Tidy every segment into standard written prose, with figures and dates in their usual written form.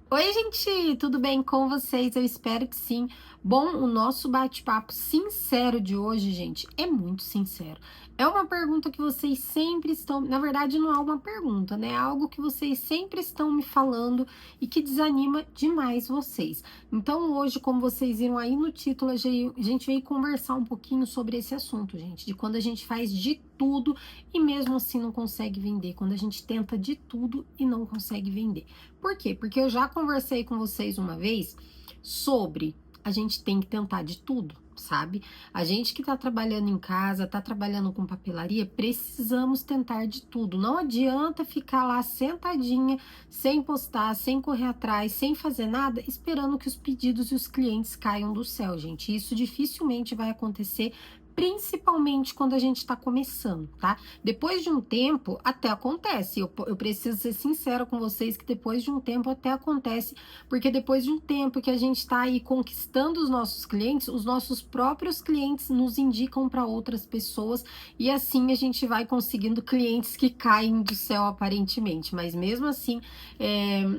Oi, gente, tudo bem com vocês? Eu espero que sim. Bom, o nosso bate-papo sincero de hoje, gente, é muito sincero. É uma pergunta que vocês sempre estão, na verdade, não é uma pergunta, né? É algo que vocês sempre estão me falando e que desanima demais vocês. Então, hoje, como vocês viram aí no título, a gente veio conversar um pouquinho sobre esse assunto, gente, de quando a gente faz de tudo e mesmo assim não consegue vender, quando a gente tenta de tudo e não consegue vender. Por quê? Porque eu já conversei com vocês uma vez sobre a gente tem que tentar de tudo, sabe? A gente que tá trabalhando em casa, tá trabalhando com papelaria, precisamos tentar de tudo. Não adianta ficar lá sentadinha, sem postar, sem correr atrás, sem fazer nada, esperando que os pedidos e os clientes caiam do céu, gente. Isso dificilmente vai acontecer. Principalmente quando a gente está começando, tá? Depois de um tempo, até acontece. Eu preciso ser sincera com vocês que depois de um tempo até acontece, porque depois de um tempo que a gente está aí conquistando os nossos próprios clientes nos indicam para outras pessoas e assim a gente vai conseguindo clientes que caem do céu aparentemente. Mas mesmo assim,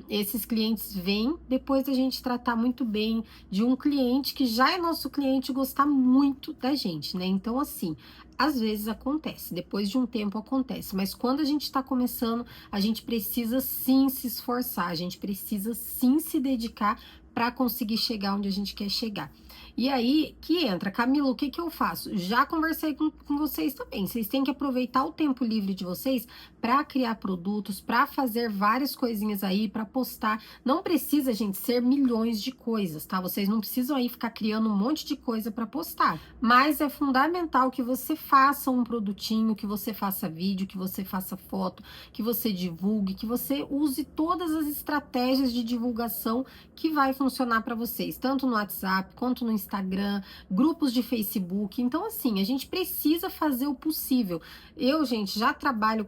esses clientes vêm depois da gente tratar muito bem de um cliente que já é nosso cliente e gostar muito da gente, né? Então, assim, às vezes acontece, depois de um tempo acontece, mas quando a gente está começando, a gente precisa sim se esforçar, a gente precisa sim se dedicar para conseguir chegar onde a gente quer chegar. E aí que entra, Camila, o que que eu faço? Já conversei com vocês também. Vocês têm que aproveitar o tempo livre de vocês para criar produtos, para fazer várias coisinhas aí, para postar. Não precisa, gente, ser milhões de coisas, tá? Vocês não precisam aí ficar criando um monte de coisa para postar. Mas é fundamental que você faça um produtinho, que você faça vídeo, que você faça foto, que você divulgue, que você use todas as estratégias de divulgação que vai funcionar para vocês, tanto no WhatsApp quanto no Instagram, grupos de Facebook. Então, assim, a gente precisa fazer o possível. Eu, gente, já trabalho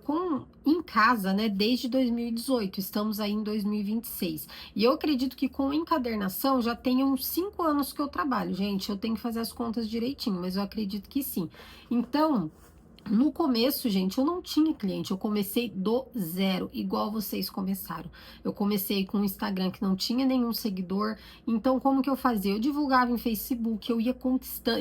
em casa, né, desde 2018. Estamos aí em 2026. E eu acredito que com encadernação já tem uns 5 anos que eu trabalho, gente. Eu tenho que fazer as contas direitinho, mas eu acredito que sim. Então, no começo, gente, eu não tinha cliente, eu comecei do zero, igual vocês começaram. Eu comecei com um Instagram que não tinha nenhum seguidor, então como que eu fazia? Eu divulgava em Facebook, eu ia conquistando,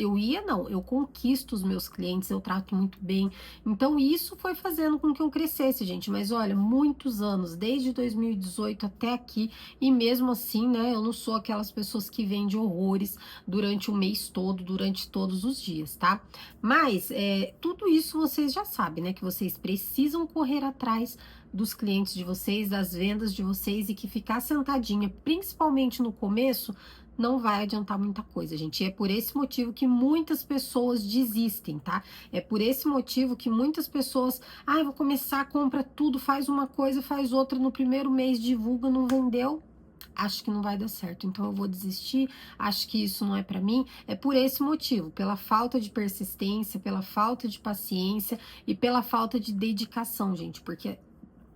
eu conquisto os meus clientes, eu trato muito bem. Então isso foi fazendo com que eu crescesse, gente, mas olha, muitos anos, desde 2018 até aqui, e mesmo assim, né, eu não sou aquelas pessoas que vendem horrores durante o mês todo, durante todos os dias, tá? Mas tudo isso vocês já sabem, né? Que vocês precisam correr atrás dos clientes de vocês, das vendas de vocês e que ficar sentadinha, principalmente no começo, não vai adiantar muita coisa, gente. E é por esse motivo que muitas pessoas desistem, tá? É por esse motivo que muitas pessoas, vou começar, compra tudo, faz uma coisa, faz outra, no primeiro mês divulga, não vendeu, acho que não vai dar certo, então eu vou desistir, acho que isso não é para mim. É por esse motivo, pela falta de persistência, pela falta de paciência e pela falta de dedicação, gente, porque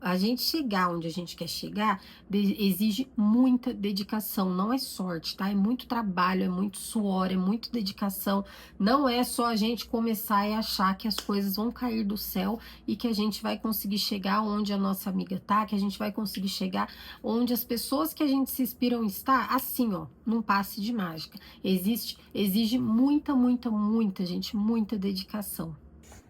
a gente chegar onde a gente quer chegar exige muita dedicação, não é sorte, tá? É muito trabalho, é muito suor, é muito dedicação. Não é só a gente começar e achar que as coisas vão cair do céu e que a gente vai conseguir chegar onde a nossa amiga tá, que a gente vai conseguir chegar onde as pessoas que a gente se inspiram está, assim, ó, num passe de mágica. Exige muita, muita, muita, gente, muita dedicação.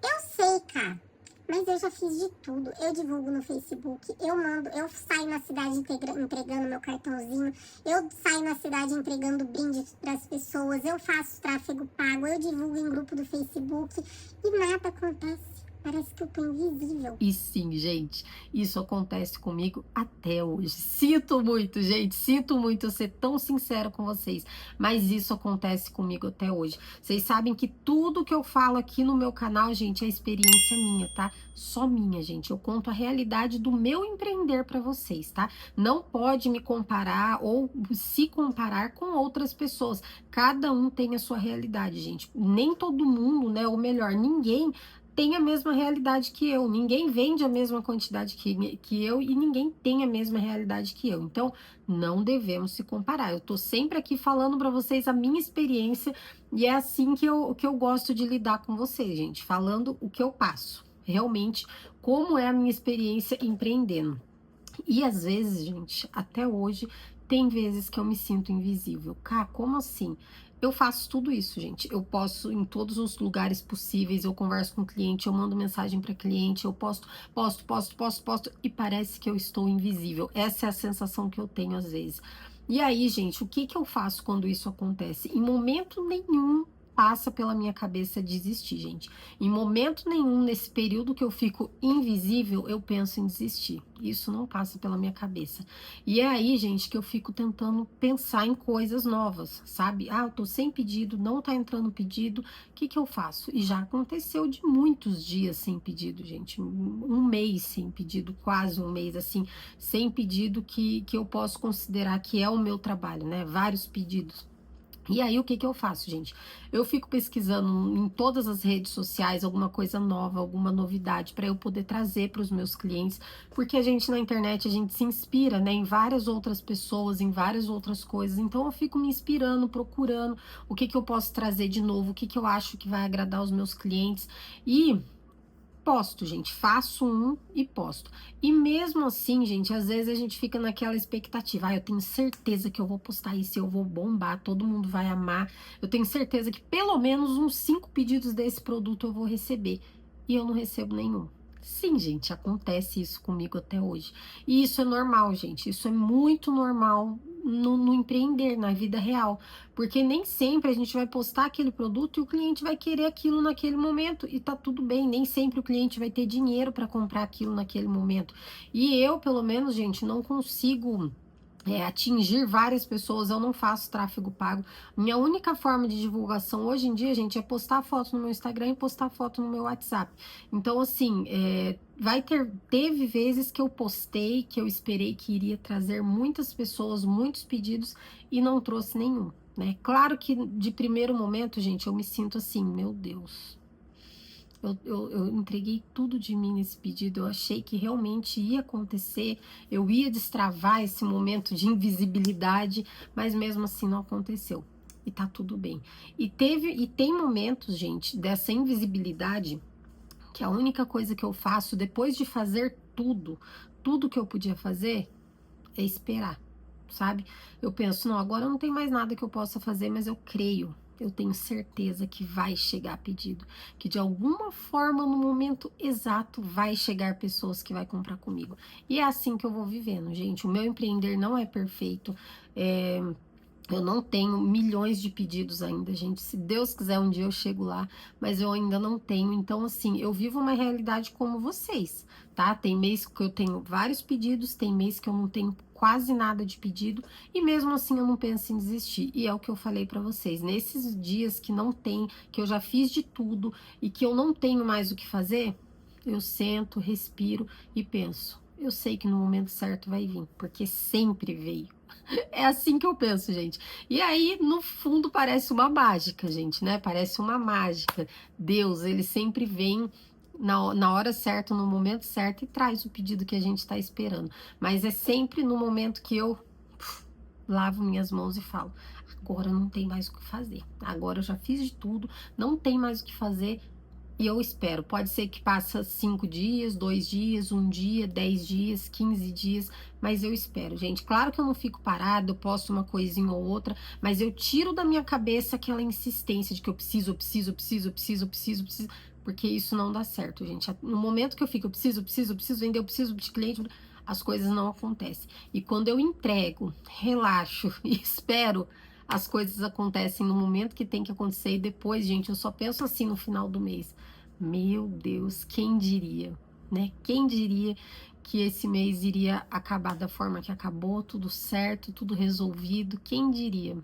Eu sei, cara, mas eu já fiz de tudo. Eu divulgo no Facebook, eu mando, eu saio na cidade entregando meu cartãozinho, eu saio na cidade entregando brindes para as pessoas, eu faço tráfego pago, eu divulgo em grupo do Facebook e nada acontece. Parece que eu tô invisível. E sim, gente, isso acontece comigo até hoje. Sinto muito, gente, sinto muito eu ser tão sincero com vocês, mas isso acontece comigo até hoje. Vocês sabem que tudo que eu falo aqui no meu canal, gente, é experiência minha, tá? Só minha, gente. Eu conto a realidade do meu empreender para vocês, tá? Não pode me comparar ou se comparar com outras pessoas. Cada um tem a sua realidade, gente. Nem todo mundo, né? Ou melhor, ninguém tem a mesma realidade que eu, ninguém vende a mesma quantidade que eu e ninguém tem a mesma realidade que eu. Então, não devemos se comparar. Eu tô sempre aqui falando para vocês a minha experiência e é assim que eu gosto de lidar com vocês, gente, falando o que eu passo. Realmente, como é a minha experiência empreendendo. E às vezes, gente, até hoje tem vezes que eu me sinto invisível. Cá, como assim? Eu faço tudo isso, gente. Eu posto em todos os lugares possíveis, eu converso com o cliente, eu mando mensagem para cliente, eu posto, e parece que eu estou invisível. Essa é a sensação que eu tenho às vezes. E aí, gente, o que que eu faço quando isso acontece? Em momento nenhum passa pela minha cabeça desistir, gente. Em momento nenhum, nesse período que eu fico invisível, eu penso em desistir. Isso não passa pela minha cabeça. E é aí, gente, que eu fico tentando pensar em coisas novas, sabe? Ah, eu tô sem pedido, não tá entrando pedido, o que que eu faço? E já aconteceu de muitos dias sem pedido, gente. Um mês sem pedido, quase um mês, assim, sem pedido que eu posso considerar que é o meu trabalho, né? Vários pedidos. E aí, o que que eu faço, gente? Eu fico pesquisando em todas as redes sociais alguma coisa nova, alguma novidade para eu poder trazer para os meus clientes, porque a gente na internet a gente se inspira, né, em várias outras pessoas, em várias outras coisas. Então eu fico me inspirando, procurando o que que eu posso trazer de novo, o que que eu acho que vai agradar os meus clientes e posto, gente, faço um e posto. E mesmo assim, gente, às vezes a gente fica naquela expectativa. Ah, eu tenho certeza que eu vou postar isso, eu vou bombar, todo mundo vai amar. Eu tenho certeza que pelo menos uns 5 pedidos desse produto eu vou receber. E eu não recebo nenhum. Sim, gente, acontece isso comigo até hoje. E isso é normal, gente. Isso é muito normal no empreender, na vida real. Porque nem sempre a gente vai postar aquele produto e o cliente vai querer aquilo naquele momento e tá tudo bem, nem sempre o cliente vai ter dinheiro para comprar aquilo naquele momento. E eu, pelo menos, gente, não consigo atingir várias pessoas, eu não faço tráfego pago. Minha única forma de divulgação hoje em dia, gente, é postar foto no meu Instagram e postar foto no meu WhatsApp. Então, assim, teve vezes que eu postei, que eu esperei que iria trazer muitas pessoas, muitos pedidos e não trouxe nenhum, né? Claro que de primeiro momento, gente, eu me sinto assim, meu Deus. Eu entreguei tudo de mim nesse pedido, eu achei que realmente ia acontecer, eu ia destravar esse momento de invisibilidade, mas mesmo assim não aconteceu. E tá tudo bem. E tem momentos, gente, dessa invisibilidade, que a única coisa que eu faço depois de fazer tudo que eu podia fazer, é esperar, sabe? Eu penso, não, agora não tem mais nada que eu possa fazer, mas eu creio, eu tenho certeza que vai chegar pedido, que de alguma forma, no momento exato, vai chegar pessoas que vai comprar comigo. E é assim que eu vou vivendo, gente. O meu empreender não é perfeito, eu não tenho milhões de pedidos ainda, gente. Se Deus quiser, um dia eu chego lá, mas eu ainda não tenho. Então, assim, eu vivo uma realidade como vocês, tá? Tem mês que eu tenho vários pedidos, tem mês que eu não tenho quase nada de pedido, e mesmo assim eu não penso em desistir. E é o que eu falei pra vocês. Nesses dias que não tem, que eu já fiz de tudo e que eu não tenho mais o que fazer, eu sento, respiro e penso. Eu sei que no momento certo vai vir, porque sempre veio. É assim que eu penso, gente. E aí, no fundo, parece uma mágica, gente, né? Parece uma mágica. Deus, ele sempre vem na hora certa, no momento certo e traz o pedido que a gente está esperando. Mas é sempre no momento que eu lavo minhas mãos e falo: agora não tem mais o que fazer. Agora eu já fiz de tudo, não tem mais o que fazer. E eu espero, pode ser que passe 5 dias, 2 dias, 1 dia, 10 dias, 15 dias, mas eu espero, gente. Claro que eu não fico parada, eu posto uma coisinha ou outra, mas eu tiro da minha cabeça aquela insistência de que eu preciso, porque isso não dá certo, gente. No momento que eu fico, eu preciso vender, eu preciso de cliente, as coisas não acontecem. E quando eu entrego, relaxo e espero, as coisas acontecem no momento que tem que acontecer e depois, gente, eu só penso assim no final do mês. Meu Deus, quem diria, né? Quem diria que esse mês iria acabar da forma que acabou, tudo certo, tudo resolvido? Quem diria?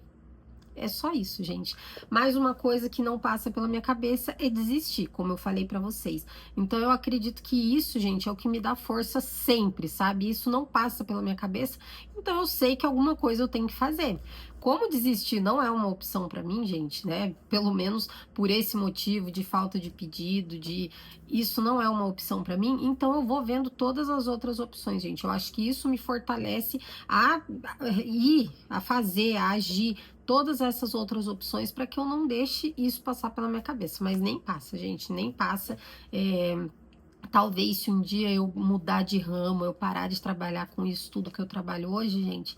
É só isso, gente. Mais uma coisa que não passa pela minha cabeça é desistir, como eu falei pra vocês. Então eu acredito que isso, gente, é o que me dá força sempre, sabe? Isso não passa pela minha cabeça, então eu sei que alguma coisa eu tenho que fazer. Como desistir não é uma opção pra mim, gente, né? Pelo menos por esse motivo de falta de pedido, de isso não é uma opção pra mim, então eu vou vendo todas as outras opções, gente. Eu acho que isso me fortalece a ir, a fazer, a agir todas essas outras opções para que eu não deixe isso passar pela minha cabeça. Mas nem passa, gente, nem passa. Talvez se um dia eu mudar de ramo, eu parar de trabalhar com isso tudo que eu trabalho hoje, gente,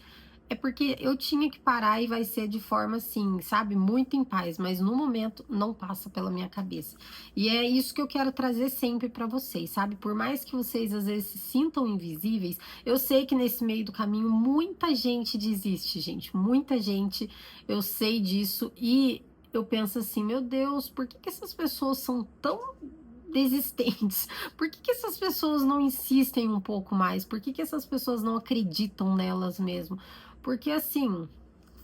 é porque eu tinha que parar e vai ser de forma assim, sabe, muito em paz, mas no momento não passa pela minha cabeça. E é isso que eu quero trazer sempre pra vocês, sabe? Por mais que vocês às vezes se sintam invisíveis, eu sei que nesse meio do caminho muita gente desiste, gente, muita gente, eu sei disso e eu penso assim, meu Deus, por que que essas pessoas são tão desistentes? Por que que essas pessoas não insistem um pouco mais? Por que que essas pessoas não acreditam nelas mesmo? Porque assim,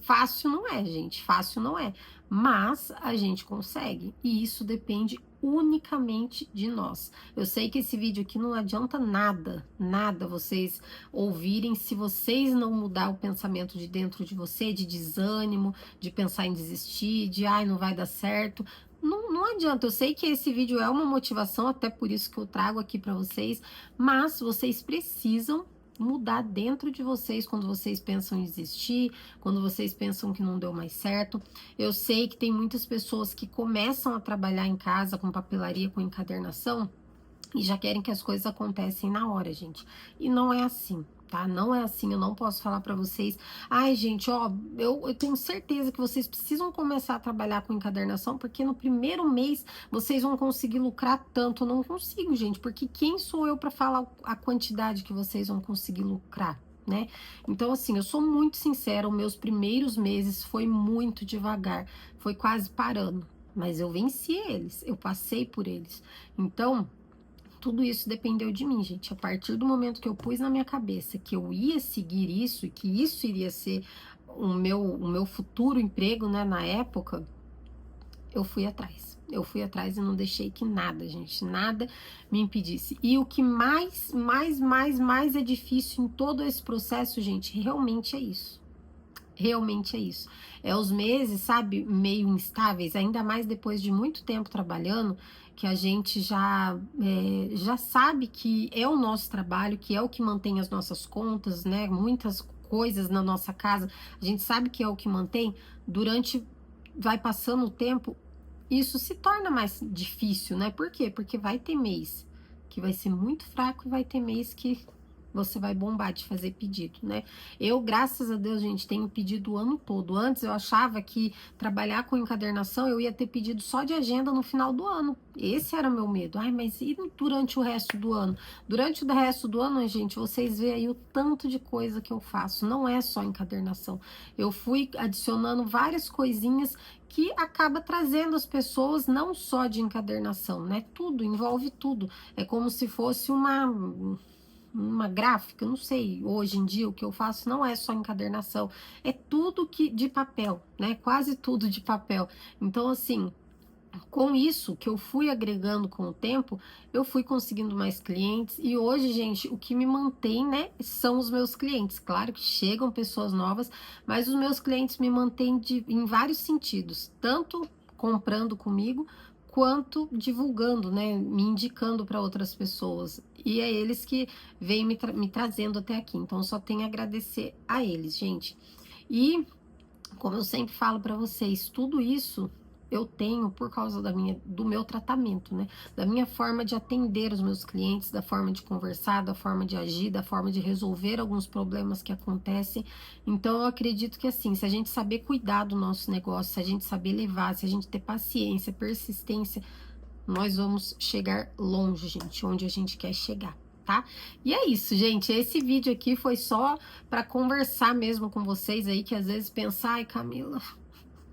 fácil não é, gente, fácil não é, mas a gente consegue e isso depende unicamente de nós. Eu sei que esse vídeo aqui não adianta nada, nada vocês ouvirem se vocês não mudar o pensamento de dentro de você, de desânimo, de pensar em desistir, de ai, não vai dar certo. Não, não adianta, eu sei que esse vídeo é uma motivação, até por isso que eu trago aqui para vocês, mas vocês precisam mudar dentro de vocês quando vocês pensam em desistir, quando vocês pensam que não deu mais certo. Eu sei que tem muitas pessoas que começam a trabalhar em casa com papelaria, com encadernação e já querem que as coisas acontecem na hora, gente. E não é assim. Tá? Não é assim, eu não posso falar pra vocês, ai gente, ó, eu tenho certeza que vocês precisam começar a trabalhar com encadernação, porque no primeiro mês vocês vão conseguir lucrar tanto. Eu não consigo, gente, porque quem sou eu pra falar a quantidade que vocês vão conseguir lucrar, né? Então assim, eu sou muito sincera, os meus primeiros meses foi muito devagar, foi quase parando, mas eu venci eles, eu passei por eles. Então tudo isso dependeu de mim, gente. A partir do momento que eu pus na minha cabeça que eu ia seguir isso e que isso iria ser o meu futuro emprego, né, na época, eu fui atrás. Eu fui atrás e não deixei que nada, gente, nada me impedisse. E o que mais é difícil em todo esse processo, gente, realmente é isso. Realmente é isso. É os meses, sabe, meio instáveis, ainda mais depois de muito tempo trabalhando, que a gente já sabe que é o nosso trabalho, que é o que mantém as nossas contas, né? Muitas coisas na nossa casa, a gente sabe que é o que mantém. Durante, vai passando o tempo, isso se torna mais difícil, né? Por quê? Porque vai ter mês que vai ser muito fraco e vai ter mês que você vai bombar de fazer pedido, né? Eu, graças a Deus, gente, tenho pedido o ano todo. Antes eu achava que trabalhar com encadernação eu ia ter pedido só de agenda no final do ano. Esse era o meu medo. Ai, mas e durante o resto do ano? Durante o resto do ano, gente, vocês veem aí o tanto de coisa que eu faço. Não é só encadernação. Eu fui adicionando várias coisinhas que acaba trazendo as pessoas não só de encadernação, né? Tudo, envolve tudo. É como se fosse uma gráfica, não sei, hoje em dia o que eu faço não é só encadernação, é tudo que de papel, né? Quase tudo de papel. Então, assim, com isso que eu fui agregando com o tempo, eu fui conseguindo mais clientes e hoje, gente, o que me mantém, né, são os meus clientes. Claro que chegam pessoas novas, mas os meus clientes me mantêm em vários sentidos, tanto comprando comigo, quanto divulgando, né, me indicando para outras pessoas. E é eles que vêm me trazendo até aqui. Então, eu só tenho a agradecer a eles, gente. E, como eu sempre falo para vocês, tudo isso eu tenho por causa do meu tratamento, né? Da minha forma de atender os meus clientes, da forma de conversar, da forma de agir, da forma de resolver alguns problemas que acontecem. Então, eu acredito que assim, se a gente saber cuidar do nosso negócio, se a gente saber levar, se a gente ter paciência, persistência, nós vamos chegar longe, gente, onde a gente quer chegar. Tá? E é isso, gente. Esse vídeo aqui foi só para conversar mesmo com vocês aí que às vezes pensam, ai, Camila,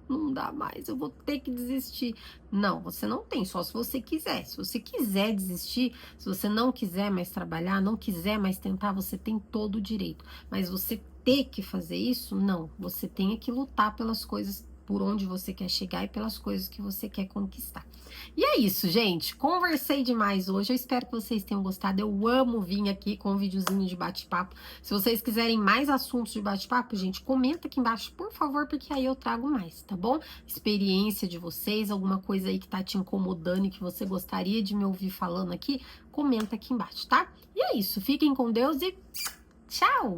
não dá mais, eu vou ter que desistir. Não, você não tem, só se você quiser. Se você quiser desistir, se você não quiser mais trabalhar, não quiser mais tentar, você tem todo o direito. Mas você ter que fazer isso, não. Você tem que lutar pelas coisas por onde você quer chegar e pelas coisas que você quer conquistar. E é isso, gente. Conversei demais hoje. Eu espero que vocês tenham gostado. Eu amo vir aqui com um videozinho de bate-papo. Se vocês quiserem mais assuntos de bate-papo, gente, comenta aqui embaixo, por favor, porque aí eu trago mais, tá bom? Experiência de vocês, alguma coisa aí que tá te incomodando e que você gostaria de me ouvir falando aqui, comenta aqui embaixo, tá? E é isso. Fiquem com Deus e tchau!